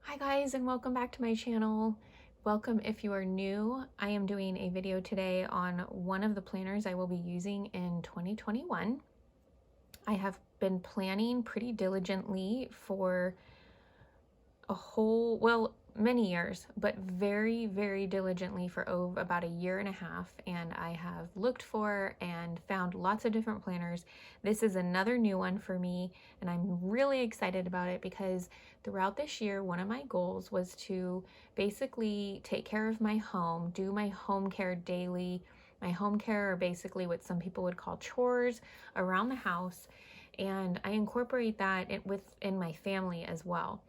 Hi guys, and welcome back to my channel. Welcome if you are new. I am doing a video today on one of the planners I will be using in 2021. I have been planning pretty diligently for many years, but very diligently for about a year and a half. And I have looked for and found lots of different planners. This is another new one for me, and I'm really excited about it because throughout this year, one of my goals was to basically take care of my home, do my home care daily. My home care are basically what some people would call chores around the house, and I incorporate that within my family as well.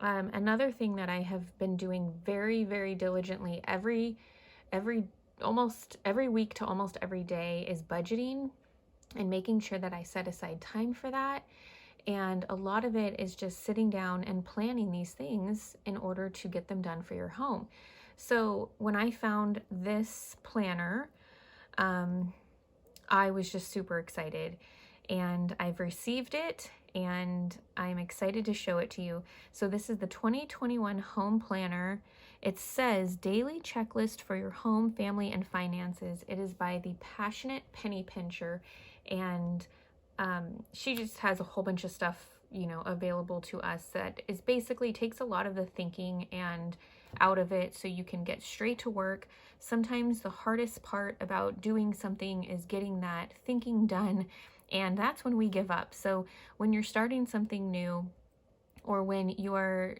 Another thing that I have been doing very diligently almost every week to almost every day is budgeting and making sure that I set aside time for that. And a lot of it is just sitting down and planning these things in order to get them done for your home. So when I found this planner, I was just super excited, and I've received it and I'm excited to show it to you. So this is the 2021 Home Planner. It says Daily Checklist for Your Home, Family, and Finances. It is by the Passionate Penny Pincher, and she just has a whole bunch of stuff, available to us that is basically takes a lot of the thinking and out of it so you can get straight to work. Sometimes the hardest part about doing something is getting that thinking done, and that's when we give up. So when you're starting something new, or when you are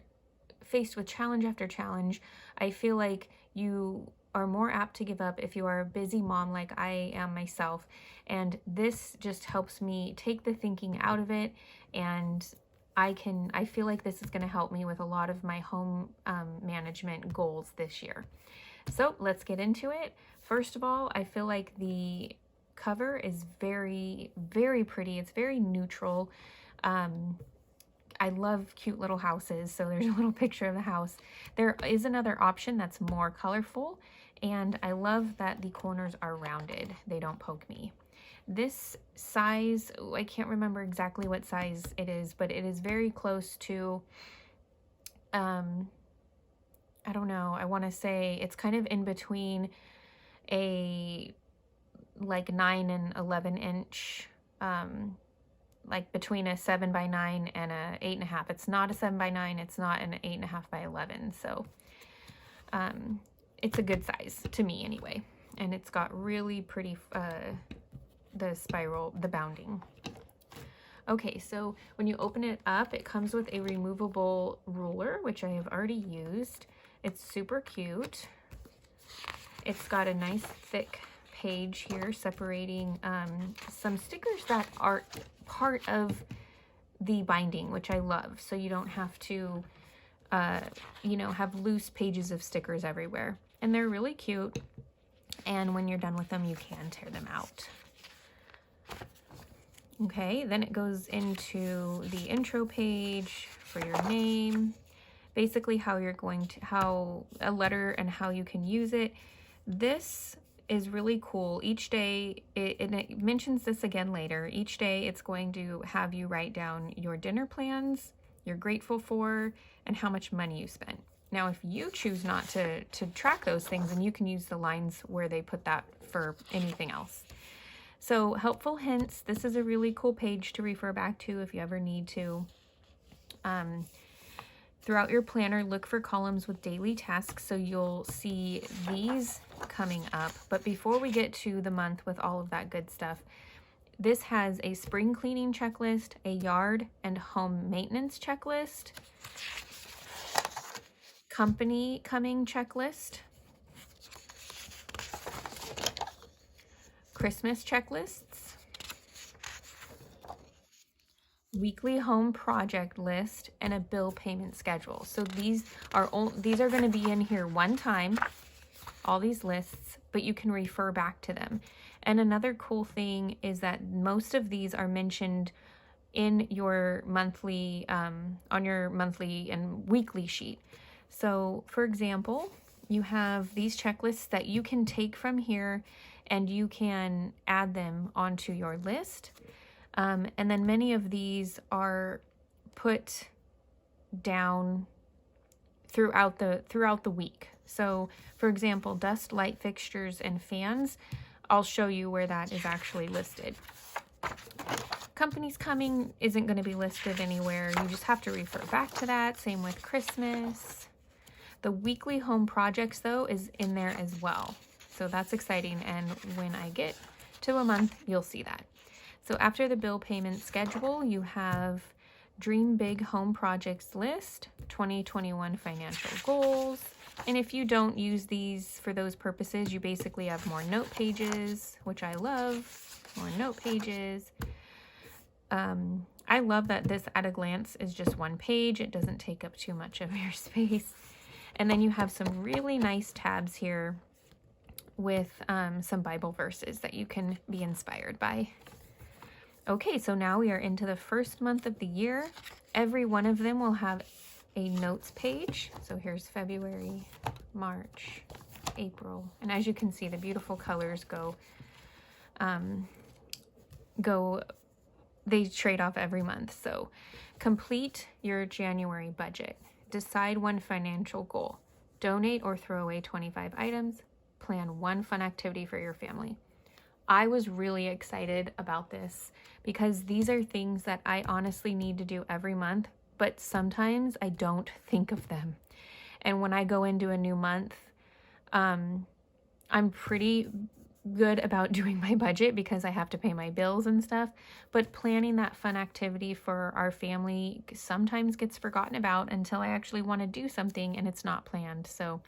faced with challenge after challenge, I feel like you are more apt to give up if you are a busy mom like I am myself. And this just helps me take the thinking out of it, and I feel like this is going to help me with a lot of my home management goals this year. So let's get into it. First of all, I feel like the cover is very pretty. It's very neutral. I love cute little houses, so there's a little picture of the house. There is another option that's more colorful, and I love that the corners are rounded. They don't poke me. This size, I can't remember exactly what size it is, but it is very close to, I don't know, I want to say it's kind of in between a like 9 and 11 inch, like between a 7x9 and a 8.5. It's not a 7x9, it's not an 8.5x11. So it's a good size to me anyway. And it's got really pretty, the bounding. Okay, so when you open it up, it comes with a removable ruler, which I have already used. It's super cute. It's got a nice thick page here separating some stickers that are part of the binding, which I love. So you don't have to, have loose pages of stickers everywhere. And they're really cute. And when you're done with them, you can tear them out. Okay, then it goes into the intro page for your name, basically how a letter and how you can use it. This is really cool. Each day, and it mentions this again later, each day it's going to have you write down your dinner plans, you're grateful for, and how much money you spent. Now, if you choose not to track those things, then you can use the lines where they put that for anything else. So helpful hints, this is a really cool page to refer back to if you ever need to. Throughout your planner, look for columns with daily tasks, so you'll see these coming up. But before we get to the month with all of that good stuff, this has a spring cleaning checklist, a yard and home maintenance checklist, company coming checklist, Christmas checklists, weekly home project list, and a bill payment schedule. So these are going to be in here one time, all these lists, but you can refer back to them. And another cool thing is that most of these are mentioned in your monthly, on your monthly and weekly sheet. So for example, you have these checklists that you can take from here and you can add them onto your list. And then many of these are put down throughout the week. So for example, dust, light fixtures, and fans, I'll show you where that is actually listed. Companies coming isn't going to be listed anywhere. You just have to refer back to that. Same with Christmas. The weekly home projects, though, is in there as well. So that's exciting. And when I get to a month, you'll see that. So after the bill payment schedule, you have Dream Big Home Projects List, 2021 financial goals. And if you don't use these for those purposes, you basically have more note pages, which I love, more note pages. I love that this at a glance is just one page. It doesn't take up too much of your space. And then you have some really nice tabs here with some Bible verses that you can be inspired by. Okay, so now we are into the first month of the year. Every one of them will have a notes page. So here's February, March, April. And as you can see, the beautiful colors they trade off every month. So complete your January budget. Decide one financial goal. Donate or throw away 25 items. Plan one fun activity for your family. I was really excited about this because these are things that I honestly need to do every month, but sometimes I don't think of them. And when I go into a new month, I'm pretty good about doing my budget because I have to pay my bills and stuff, but planning that fun activity for our family sometimes gets forgotten about until I actually want to do something and it's not planned. So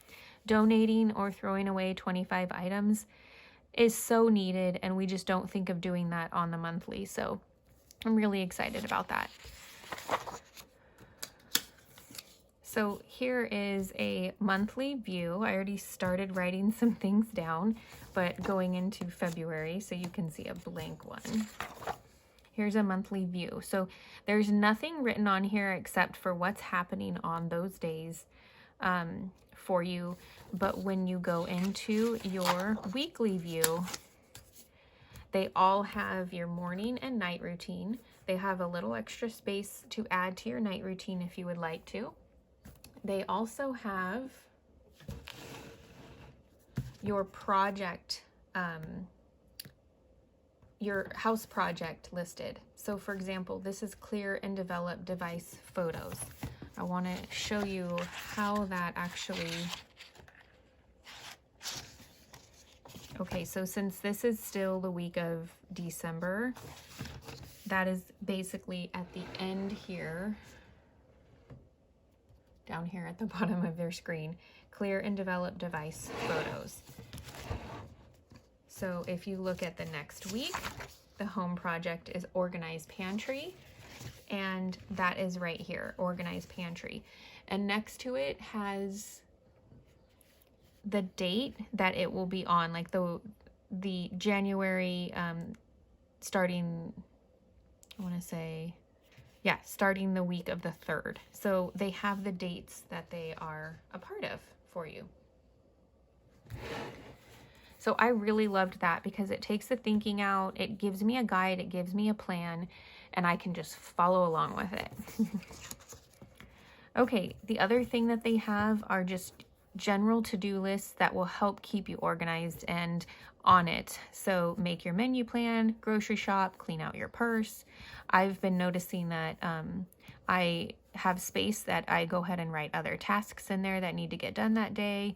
donating or throwing away 25 items is so needed, and we just don't think of doing that on the monthly. So I'm really excited about that. So here is a monthly view. I already started writing some things down, but going into February, so you can see a blank one. Here's a monthly view. So there's nothing written on here except for what's happening on those days for you. But when you go into your weekly view, they all have your morning and night routine. They have a little extra space to add to your night routine if you would like to. They also have your project, your house project listed. So for example, this is clear and develop device photos. I want to show you how that actually... Okay, so since this is still the week of December, that is basically at the end here, down here at the bottom of their screen, clear and develop device photos. So if you look at the next week, the home project is organize pantry, and that is right here, organize pantry. And next to it has the date that it will be on, like the January, starting, I want to say, yeah, starting the week of the 3rd. So they have the dates that they are a part of for you. So I really loved that because it takes the thinking out, it gives me a guide, it gives me a plan, and I can just follow along with it. Okay, the other thing that they have are just general to-do lists that will help keep you organized and on it. So make your menu plan, grocery shop, clean out your purse. I've been noticing that I have space that I go ahead and write other tasks in there that need to get done that day,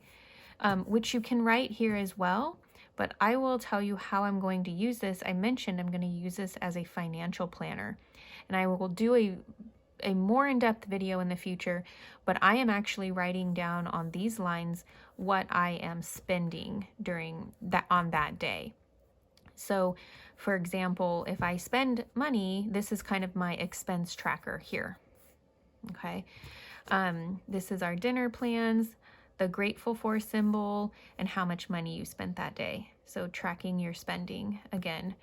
which you can write here as well. But I will tell you how I'm going to use this. I mentioned I'm going to use this as a financial planner, and I will do a more in-depth video in the future, but I am actually writing down on these lines what I am spending during that on that day. So for example, if I spend money, this is kind of my expense tracker here. Okay. This is our dinner plans, the grateful for symbol, and how much money you spent that day. So tracking your spending again.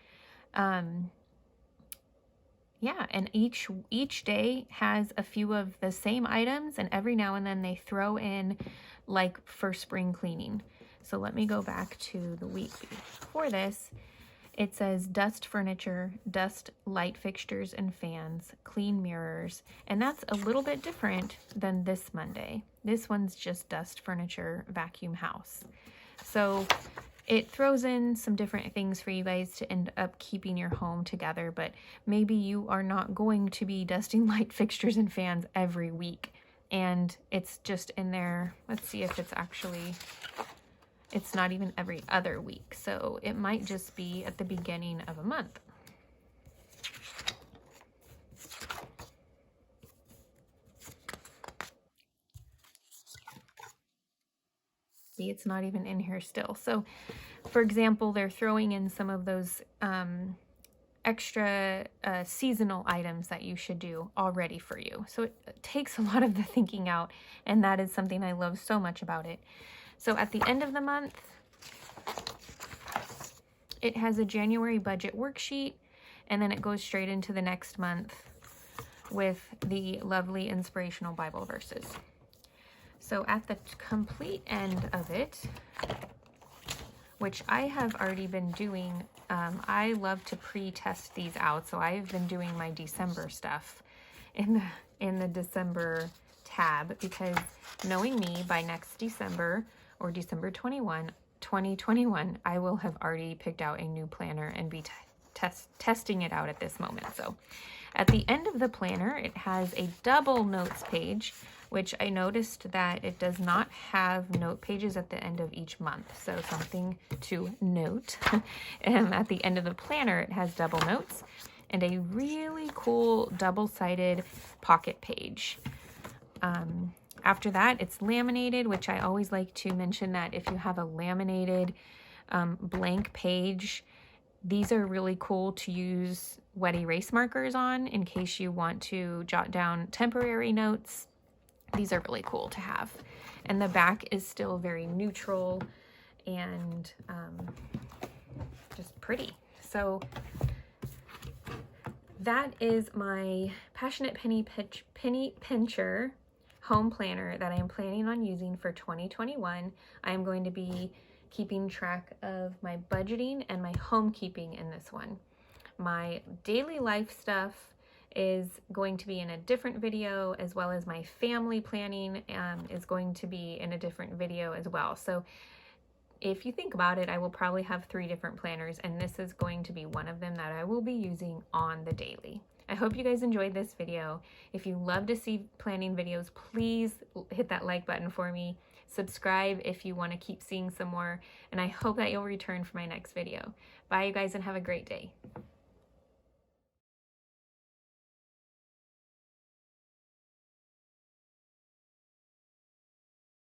Yeah, and each day has a few of the same items, and every now and then they throw in like for spring cleaning. So let me go back to the week before this. It says dust furniture, dust light fixtures and fans, clean mirrors, and that's a little bit different than this Monday. This one's just dust furniture, vacuum house. So it throws in some different things for you guys to end up keeping your home together, but maybe you are not going to be dusting light fixtures and fans every week. And it's just in there. Let's see if it's actually, it's not even every other week. So it might just be at the beginning of a month. See, it's not even in here still. So for example, they're throwing in some of those extra seasonal items that you should do already for you. So it takes a lot of the thinking out, and that is something I love so much about it. So at the end of the month, it has a January budget worksheet, and then it goes straight into the next month with the lovely inspirational Bible verses. So at the complete end of it, which I have already been doing, I love to pre-test these out. So I've been doing my December stuff in the December tab, because knowing me, by next December or December 2021, I will have already picked out a new planner and be testing it out at this moment. So at the end of the planner, it has a double notes page, which I noticed that it does not have note pages at the end of each month. So something to note. At the end of the planner, it has double notes and a really cool double-sided pocket page. After that, it's laminated, which I always like to mention that if you have a laminated blank page, these are really cool to use wet erase markers on in case you want to jot down temporary notes. These are really cool to have. And the back is still very neutral and just pretty. So that is my Passionate Penny Pincher home planner that I am planning on using for 2021. I am going to be keeping track of my budgeting and my homekeeping in this one. My daily life stuff is going to be in a different video, as well as my family planning is going to be in a different video as well. So if you think about it, I will probably have 3 different planners, and this is going to be one of them that I will be using on the daily. I hope you guys enjoyed this video. If you love to see planning videos, please hit that like button for me. Subscribe if you want to keep seeing some more, and I hope that you'll return for my next video. Bye, you guys, and have a great day.